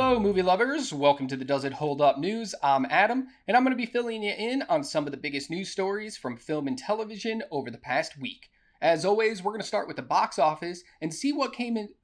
Hello, movie lovers. Welcome to the Does It Hold Up News. I'm Adam, and I'm going to be filling you in on some of the biggest news stories from film and television over the past week. As always, we're going to start with the box office and see what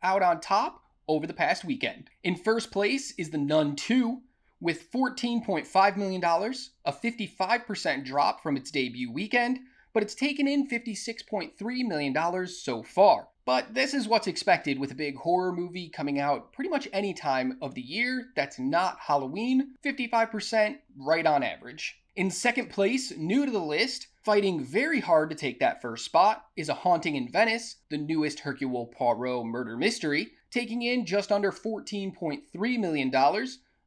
out on top over the past weekend. In first place is The Nun 2, with $14.5 million, a 55% drop from its debut weekend, but it's taken in $56.3 million so far. But this is what's expected with a big horror movie coming out pretty much any time of the year that's not Halloween, 55% right on average. In second place, new to the list, fighting very hard to take that first spot, is A Haunting in Venice, the newest Hercule Poirot murder mystery, taking in just under $14.3 million.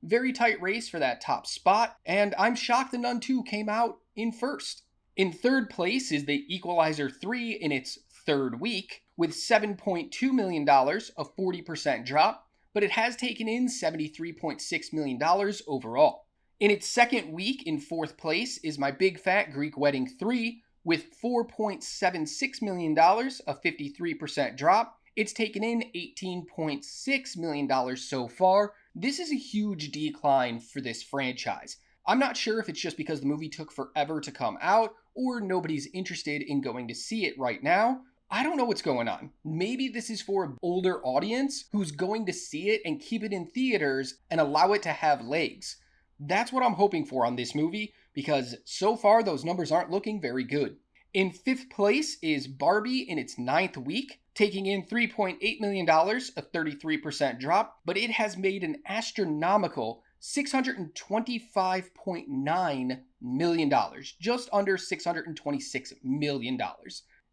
Very tight race for that top spot, and I'm shocked The Nun 2 came out in first. In third place is The Equalizer 3 in its third week, with $7.2 million, a 40% drop, but it has taken in $73.6 million overall. In its second week, in fourth place, is My Big Fat Greek Wedding 3, with $4.76 million, a 53% drop. It's taken in $18.6 million so far. This is a huge decline for this franchise. I'm not sure if it's just because the movie took forever to come out, or nobody's interested in going to see it right now. I don't know what's going on. Maybe this is for an older audience who's going to see it and keep it in theaters and allow it to have legs. That's what I'm hoping for on this movie, because so far those numbers aren't looking very good. In fifth place is Barbie in its ninth week, taking in $3.8 million, a 33% drop, but it has made an astronomical $625.9 million, just under $626 million.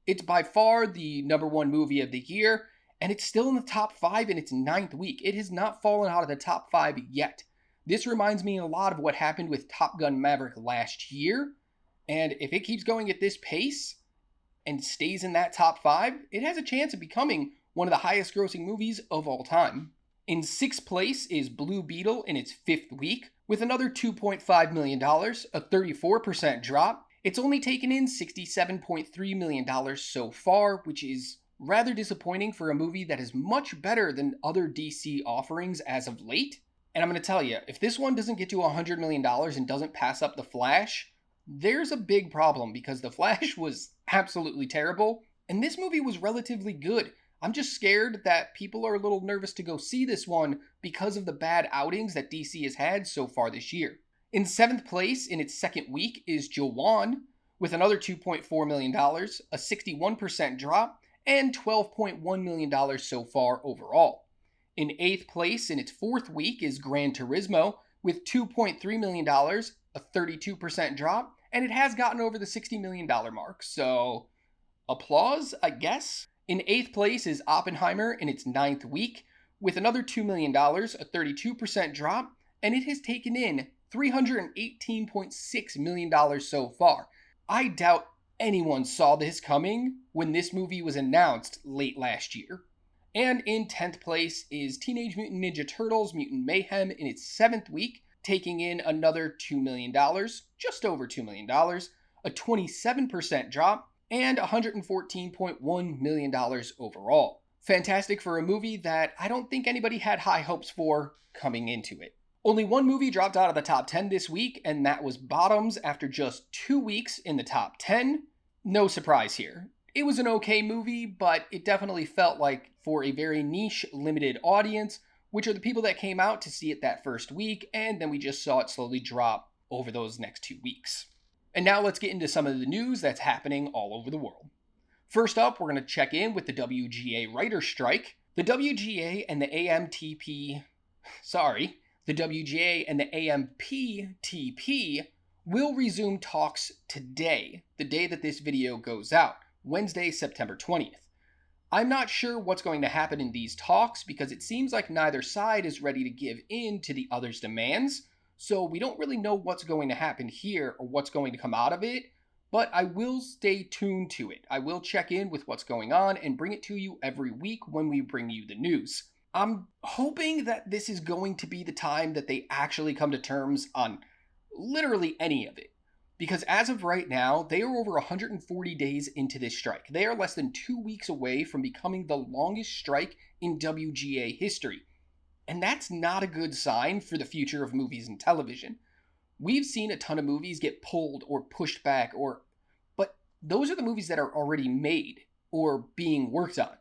It's by far the number one movie of the year, and it's still in the top 5 in its ninth week. It has not fallen out of the top 5 yet. This reminds me a lot of what happened with Top Gun Maverick last year, and if it keeps going at this pace and stays in that top 5, it has a chance of becoming one of the highest grossing movies of all time. In sixth place is Blue Beetle in its fifth week, with another $2.5 million, a 34% drop. It's only taken in $67.3 million so far, which is rather disappointing for a movie that is much better than other DC offerings as of late. And I'm going to tell you, if this one doesn't get to $100 million and doesn't pass up The Flash, there's a big problem, because The Flash was absolutely terrible, and this movie was relatively good. I'm just scared that people are a little nervous to go see this one because of the bad outings that DC has had so far this year. In seventh place in its second week is Jawan, with another $2.4 million, a 61% drop, and $12.1 million so far overall. In eighth place in its fourth week is Gran Turismo, with $2.3 million, a 32% drop, and it has gotten over the $60 million mark, so applause, I guess. In eighth place is Oppenheimer in its ninth week, with another $2 million, a 32% drop, and it has taken in $318.6 million so far. I doubt anyone saw this coming when this movie was announced late last year. And in 10th place is Teenage Mutant Ninja Turtles Mutant Mayhem in its seventh week, taking in another $2 million, just over $2 million, a 27% drop, and $114.1 million overall. Fantastic for a movie that I don't think anybody had high hopes for coming into it. Only one movie dropped out of the top 10 this week, and that was Bottoms after just 2 weeks in the top 10. No surprise here. It was an okay movie, but it definitely felt like for a very niche, limited audience, which are the people that came out to see it that first week, and then we just saw it slowly drop over those next 2 weeks. And now let's get into some of the news that's happening all over the world. First up, we're going to check in with the WGA writer's strike. The WGA and the AMPTP will resume talks today, the day that this video goes out, Wednesday, September 20th. I'm not sure what's going to happen in these talks because it seems like neither side is ready to give in to the other's demands, so we don't really know what's going to happen here or what's going to come out of it, but I will stay tuned to it. I will check in with what's going on and bring it to you every week when we bring you the news. I'm hoping that this is going to be the time that they actually come to terms on literally any of it. Because as of right now, they are over 140 days into this strike. They are less than 2 weeks away from becoming the longest strike in WGA history. And that's not a good sign for the future of movies and television. We've seen a ton of movies get pulled or pushed back but those are the movies that are already made or being worked on.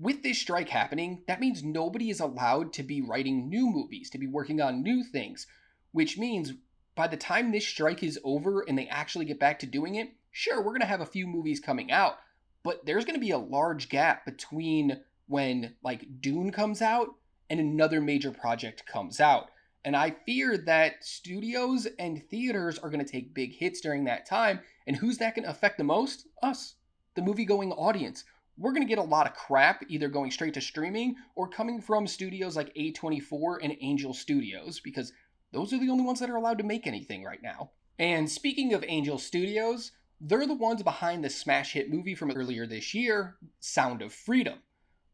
With this strike happening, that means nobody is allowed to be writing new movies, to be working on new things, which means by the time this strike is over and they actually get back to doing it, sure, we're going to have a few movies coming out, but there's going to be a large gap between when like Dune comes out and another major project comes out. And I fear that studios and theaters are going to take big hits during that time. And who's that going to affect the most? Us, the movie going audience. We're going to get a lot of crap either going straight to streaming or coming from studios like A24 and Angel Studios, because those are the only ones that are allowed to make anything right now. And speaking of Angel Studios, they're the ones behind the smash hit movie from earlier this year, Sound of Freedom,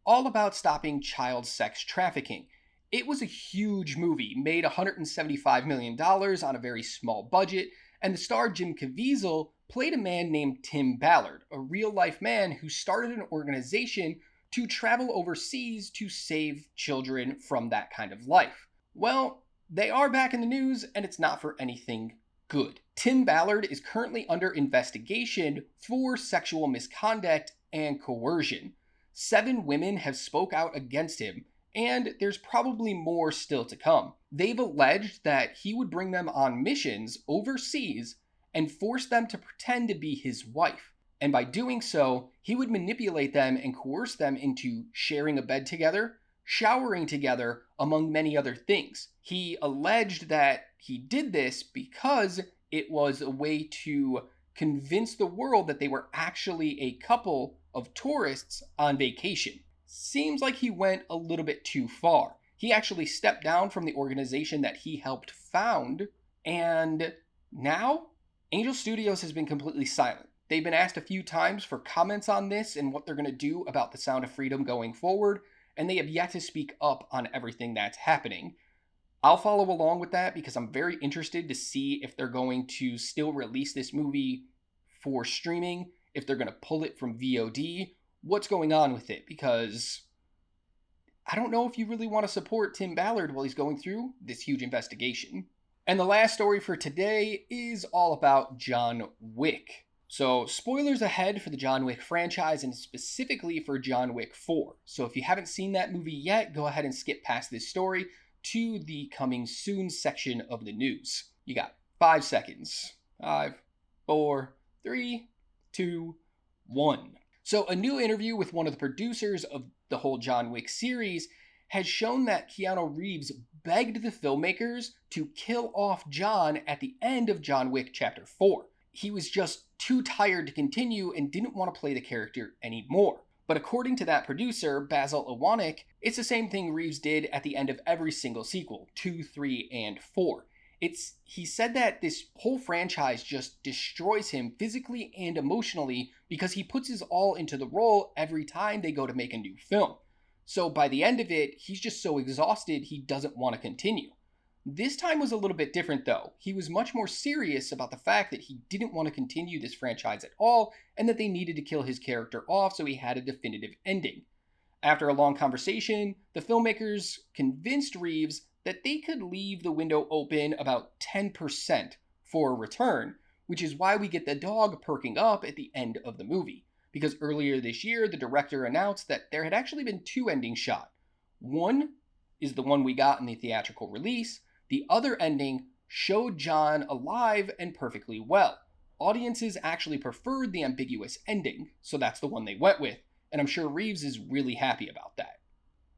all about stopping child sex trafficking. It was a huge movie, made $175 million on a very small budget, and the star Jim Caviezel played a man named Tim Ballard, a real-life man who started an organization to travel overseas to save children from that kind of life. Well, they are back in the news, and it's not for anything good. Tim Ballard is currently under investigation for sexual misconduct and coercion. 7 women have spoke out against him, and there's probably more still to come. They've alleged that he would bring them on missions overseas and force them to pretend to be his wife. And by doing so, he would manipulate them and coerce them into sharing a bed together, showering together, among many other things. He alleged that he did this because it was a way to convince the world that they were actually a couple of tourists on vacation. Seems like he went a little bit too far. He actually stepped down from the organization that he helped found, and now Angel Studios has been completely silent. They've been asked a few times for comments on this and what they're going to do about the Sound of Freedom going forward, and they have yet to speak up on everything that's happening. I'll follow along with that because I'm very interested to see if they're going to still release this movie for streaming, if they're going to pull it from VOD, what's going on with it, because I don't know if you really want to support Tim Ballard while he's going through this huge investigation. And the last story for today is all about John Wick. So, spoilers ahead for the John Wick franchise and specifically for John Wick 4. So if you haven't seen that movie yet, go ahead and skip past this story to the coming soon section of the news. You got 5 seconds. 5, 4, 3, 2, 1. So a new interview with one of the producers of the whole John Wick series has shown that Keanu Reeves begged the filmmakers to kill off John at the end of John Wick Chapter 4. He was just too tired to continue and didn't want to play the character anymore. But according to that producer, Basil Iwanek, it's the same thing Reeves did at the end of every single sequel, 2, 3, and 4. He said that this whole franchise just destroys him physically and emotionally because he puts his all into the role every time they go to make a new film. So by the end of it, he's just so exhausted he doesn't want to continue. This time was a little bit different though. He was much more serious about the fact that he didn't want to continue this franchise at all and that they needed to kill his character off so he had a definitive ending. After a long conversation, the filmmakers convinced Reeves that they could leave the window open about 10% for a return, which is why we get the dog perking up at the end of the movie. Because earlier this year, the director announced that there had actually been 2 endings shot. One is the one we got in the theatrical release. The other ending showed John alive and perfectly well. Audiences actually preferred the ambiguous ending, so that's the one they went with, and I'm sure Reeves is really happy about that.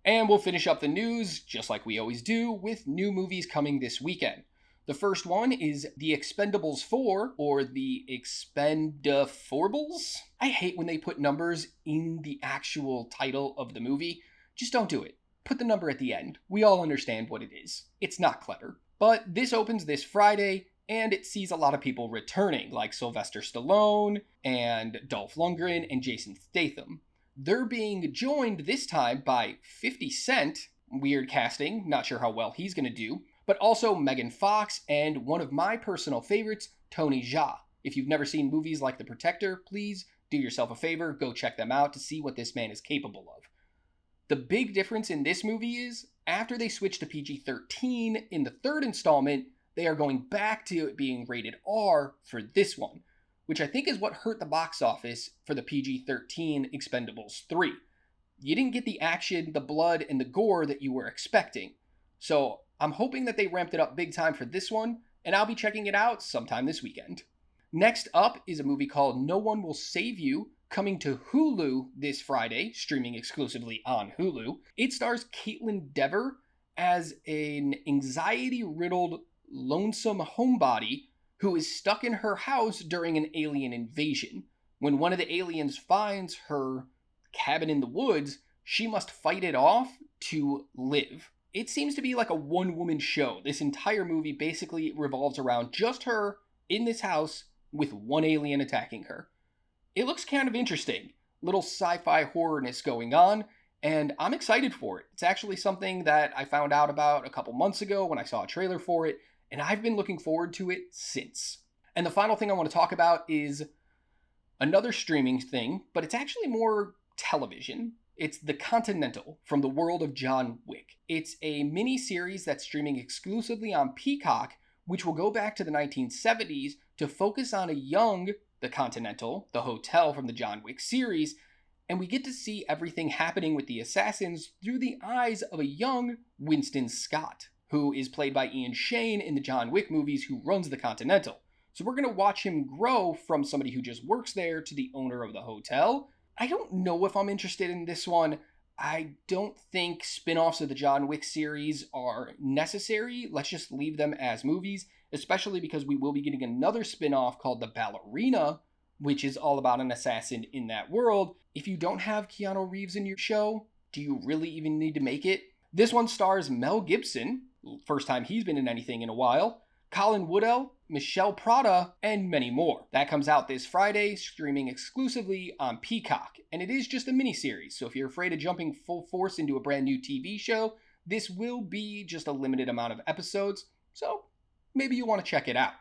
And we'll finish up the news, just like we always do, with new movies coming this weekend. The first one is The Expendables 4, or The Expendaforbles. I hate when they put numbers in the actual title of the movie. Just don't do it. Put the number at the end. We all understand what it is. It's not clever. But this opens this Friday, and it sees a lot of people returning, like Sylvester Stallone, and Dolph Lundgren, and Jason Statham. They're being joined this time by 50 Cent, weird casting, not sure how well he's going to do, but also Megan Fox and one of my personal favorites, Tony Jaa. If you've never seen movies like The Protector, please do yourself a favor, go check them out to see what this man is capable of. The big difference in this movie is, after they switched to PG-13 in the third installment, they are going back to it being rated R for this one, which I think is what hurt the box office for the PG-13 Expendables 3. You didn't get the action, the blood, and the gore that you were expecting. So I'm hoping that they ramped it up big time for this one, and I'll be checking it out sometime this weekend. Next up is a movie called No One Will Save You, coming to Hulu this Friday, streaming exclusively on Hulu. It stars Caitlin Dever as an anxiety-riddled, lonesome homebody who is stuck in her house during an alien invasion. When one of the aliens finds her cabin in the woods, she must fight it off to live. It seems to be like a one-woman show. This entire movie basically revolves around just her in this house with one alien attacking her. It looks kind of interesting. Little sci-fi horrorness going on, and I'm excited for it. It's actually something that I found out about a couple months ago when I saw a trailer for it, and I've been looking forward to it since. And the final thing I want to talk about is another streaming thing, but it's actually more television. It's The Continental from the world of John Wick. It's a mini-series that's streaming exclusively on Peacock, which will go back to the 1970s to focus on a young The Continental, the hotel from the John Wick series, and we get to see everything happening with the assassins through the eyes of a young Winston Scott, who is played by Ian Shane in the John Wick movies, who runs the Continental. So we're going to watch him grow from somebody who just works there to the owner of the hotel. I don't know if I'm interested in this one. I don't think spin-offs of the John Wick series are necessary. Let's just leave them as movies, especially because we will be getting another spin-off called The Ballerina, which is all about an assassin in that world. If you don't have Keanu Reeves in your show, do you really even need to make it? This one stars Mel Gibson, first time he's been in anything in a while, Colin Woodell, Michelle Prada, and many more. That comes out this Friday, streaming exclusively on Peacock. And it is just a miniseries, so if you're afraid of jumping full force into a brand new TV show, this will be just a limited amount of episodes, so maybe you want to check it out.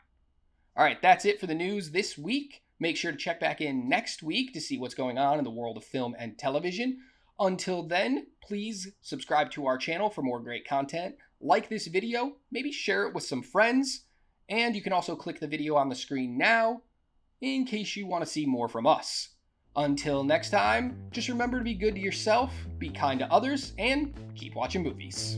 Alright, that's it for the news this week. Make sure to check back in next week to see what's going on in the world of film and television. Until then, please subscribe to our channel for more great content. Like this video, maybe share it with some friends, and you can also click the video on the screen now in case you want to see more from us. Until next time, just remember to be good to yourself, be kind to others, and keep watching movies.